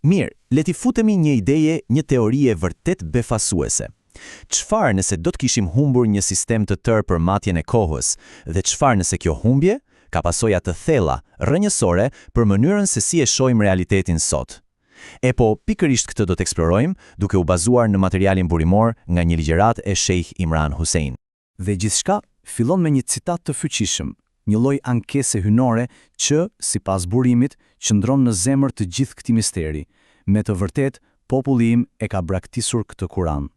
Mirë, le t'i futemi një ideje, një teorie vërtet befasuese. Çfarë nëse do të kishim humbur një sistem të tërë për matjen e kohës, dhe çfarë nëse kjo humbje ka pasoja të thella, rrënjësore për mënyrën se si e shohim realitetin sot? E po, pikërisht këtë do të eksplorojmë, duke u bazuar në materialin burimor nga një ligjëratë e Sheikh Imran Hussein. Dhe gjithçka fillon me një citat të fuqishëm, një lloj ankese hynore që, sipas burimit, qëndron në zemër të gjithë këtij misteri. Me të vërtetë, populli im e ka braktisur këtë Kur'an.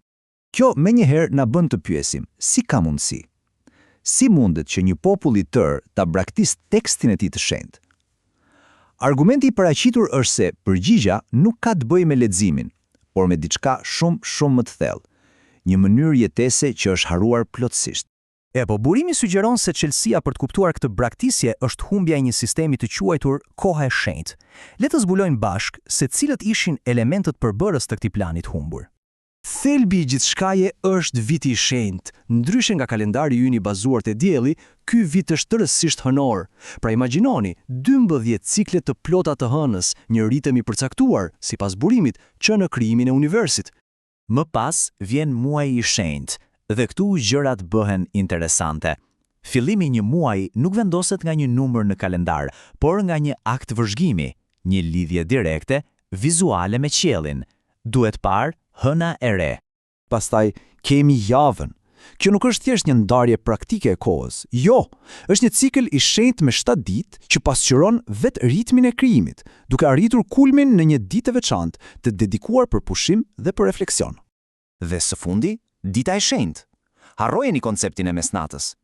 Kjo menjëherë na bën të pyesim, si ka mundësi? Si mundet që një popull i tërë ta braktisë tekstin e tij të shenjtë? Argumenti i paraqitur është se përgjigja nuk ka të bëjë me leximin, por me diçka shumë më të thellë, një mënyrë jetese që është haruar plotësisht. E po, burimi sugjeron se çelësia për të kuptuar këtë braktisje është humbja e një sistemi të quajtur koha e shenjtë. Le të zbulojmë bashk se cilët ishin elementët përbërës të këtij plani të humbur. Thelbi i gjithçkaje është viti i shenjtë. Ndryshe nga kalendari ynë i bazuar te dielli, ky vit është tërësisht hënor. Pra imagjinoni 12 cikle të plota të hënës, një ritëm i përcaktuar, sipas burimit, që në krijimin e universit. Më pas vjen muaji i shenjtë, dhe këtu gjërat bëhen interesante. Fillimi i një muaji nuk vendoset nga një numër në kalendar, por nga një akt vëzhgimi, një lidhje direkte, vizuale me qiellin. Duhet parë hëna e re. Pastaj kemi javën. Kjo nuk është thjesht një ndarje praktike e kohës. Jo, është një cikël i shenjtë me 7 ditë që pasqyron vetë ritmin e krijimit, duke arritur kulmin në një ditë e veçantë të dedikuar për pushim dhe për refleksion. Dhe së fundi, dita e shenjtë. Harrojeni konceptin e mesnatës.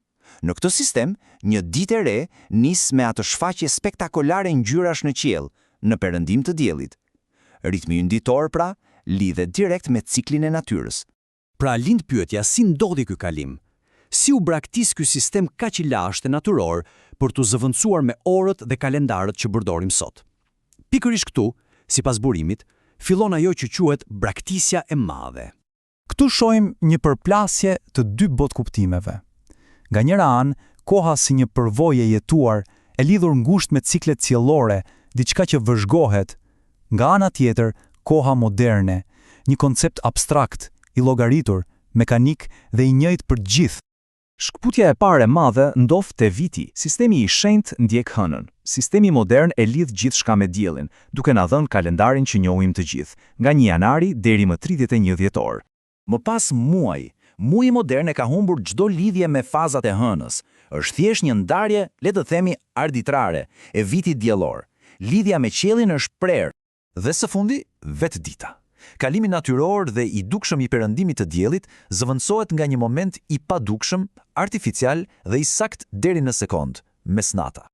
Në këtë sistem, një ditë e re nis me atë shfaqje spektakolare ngjyrash në qiell, në perëndim të diellit. Ritmi ynë pra lidhet direkt me ciklin e natyrës. Pra lind pyetja, si ndodhi ky kalim? Si u braktis ky sistem kaq i lashtë e natyror për t'u zëvendësuar me orët dhe kalendarët që përdorim sot? Pikërisht këtu, sipas burimit, fillon ajo që quhet braktisja e madhe. Këtu shohim një përplasje të dy botkuptimeve. Nga njëra anë, koha si një përvojë e jetuar, e lidhur ngushtë me ciklet qiellore, diçka që vëzhgohet. Nga ana tjetër, koha moderne, një koncept abstrakt, i llogaritur, mekanik dhe i njëjtë për gjithë. Shkputja e parë e madhe ndof te viti. Sistemi i shenjtë ndjek hënën. Sistemi modern e lidh gjithçka me diellin, duke na dhënë kalendarin që njohim të gjithë, nga 1 janari deri më 31 dhjetor. Më pas muaji modern e ka humbur çdo lidhje me fazat e hënës. Është thjesht një ndarje, le të themi arbitrare, e vitit diellor. Lidhja me qiellin është prerë. Dhe së fundi, vetë dita. Kalimi natyror dhe i dukshëm i perëndimit të diellit zëvendësohet nga një moment i padukshëm, artificial dhe i sakt deri në sekond, mesnata.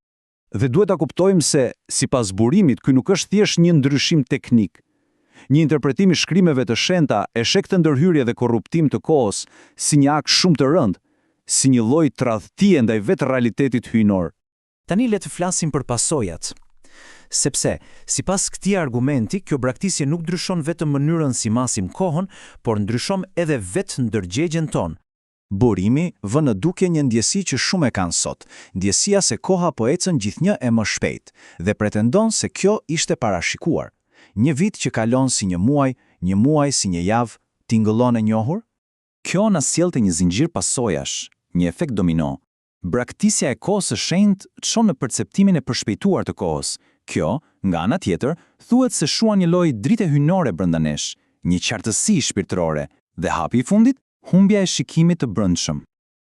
Dhe duhet ta kuptojmë se, sipas burimit, ky nuk është thjesht një ndryshim teknik. Një interpretim i shkrimeve të shenjta e sheh këtë ndërhyrje dhe korruptim të kohës si një akt shumë të rëndë, si një lloj tradhtie ndaj vetë realitetit hyjnor. Tani le të flasim për pasojat. Sepse, sipas këtij argumenti, kjo braktisje nuk ndryshon vetëm mënyrën si masim kohën, por ndryshon edhe vetë ndërgjegjen tonë. Burimi vën në dukje një ndjesi që shumë e kanë sot, ndjesia se koha po ecën gjithnjë e më shpejt, dhe pretendon se kjo ishte parashikuar. Një vit që kalon si një muaj si një javë, tingëllon e njohur? Kjo na sjellte një zinxhir pasojash, një efekt domino. Braktisja e kohës së shenjtë çon në perceptimin e përshpejtuar të kohës. Kjo, nga ana tjetër, thuhet se shuan një lloj drite hyjnore brenda nesh, një qartësi shpirtërore, dhe hapi i fundit, humbja e shikimit të brendshëm.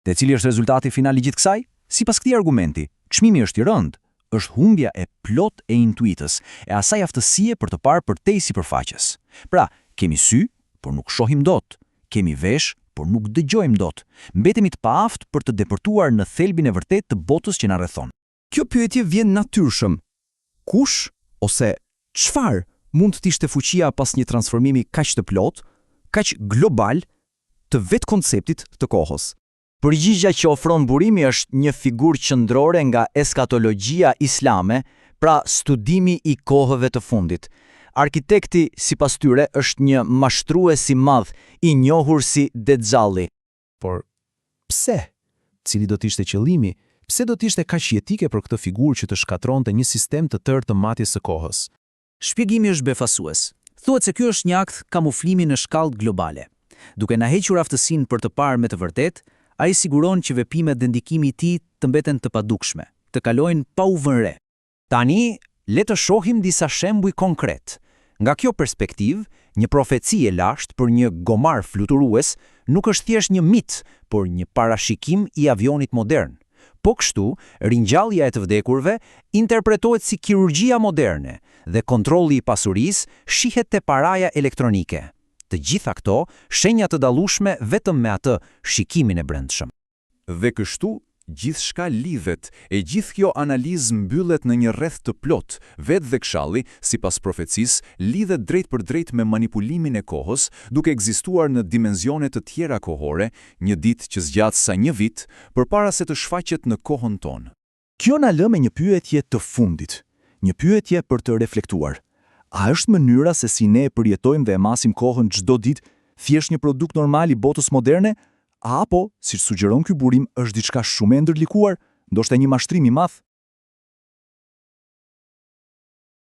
Dhe cili është rezultati final i gjithë kësaj? Sipas këtij argumenti, çmimi është i rëndë, është humbja e plot e intuitës, e asaj aftësie për të parë përtej sipërfaqes. Pra, kemi sy, por nuk shohim dot. Kemi vesh, por nuk dëgjojmë dot. Mbetemi të paaftë për të depërtuar në thelbin e vërtetë të botës që na rrethon. Kjo pyetje vjen natyrshëm. Kush ose çfarë mund të ishte fuqia pas një transformimi kaq të plot, kaq global të vetë konceptit të kohës? Përgjigja që ofron burimi është një figurë qendrore nga eskatologjia islame, pra studimi i kohëve të fundit. Arkitekti, sipas tyre, është një mashtrues i madh, i njohur si Dexhalli. Por pse? Cili do të ishte qëllimi? Pse do të ishte kaq jetike për këtë figurë që të shkatronte një sistem të tërë të matjes së kohës? Shpjegimi është befasues. Thuhet se ky është një akt kamuflimi në shkallë globale. Duke na hequr aftësinë për të parë me të vërtetë, ai siguron që veprimet dhe ndikimi i tij të mbeten të padukshme, të kalojnë pa u vënë re. Tani, le të shohim disa shembuj konkret. Nga kjo perspektivë, një profeci e lashtë për një gomar fluturues nuk është thjesht një mit, por një parashikim i avionit modern. Po kështu, ringjallja e të vdekurve interpretohet si kirurgjia moderne dhe kontrolli i pasurisë shihet te paraja elektronike. Të gjitha këto shenja të dallueshme vetëm me atë shikimin e brendshëm. Dhe kështu, gjithçka lidhet, e gjithë kjo analizë mbyllet në një rreth të plot, vetë dhe kshalli, sipas profecisë, lidhet drejt për drejt me manipulimin e kohës, duke ekzistuar në dimensione të tjera kohore, një ditë që zgjat sa një vit, përpara se të shfaqet në kohën tonë. Kjo na lë me një pyetje të fundit, një pyetje për të reflektuar. A është mënyra se si ne përjetojmë dhe e masim kohën çdo ditë thjesht një produkt normal i botës moderne? Apo, siç sugjeron ky burim, është diçka shumë e ndërlikuar, ndoshta një mashtrim i madh?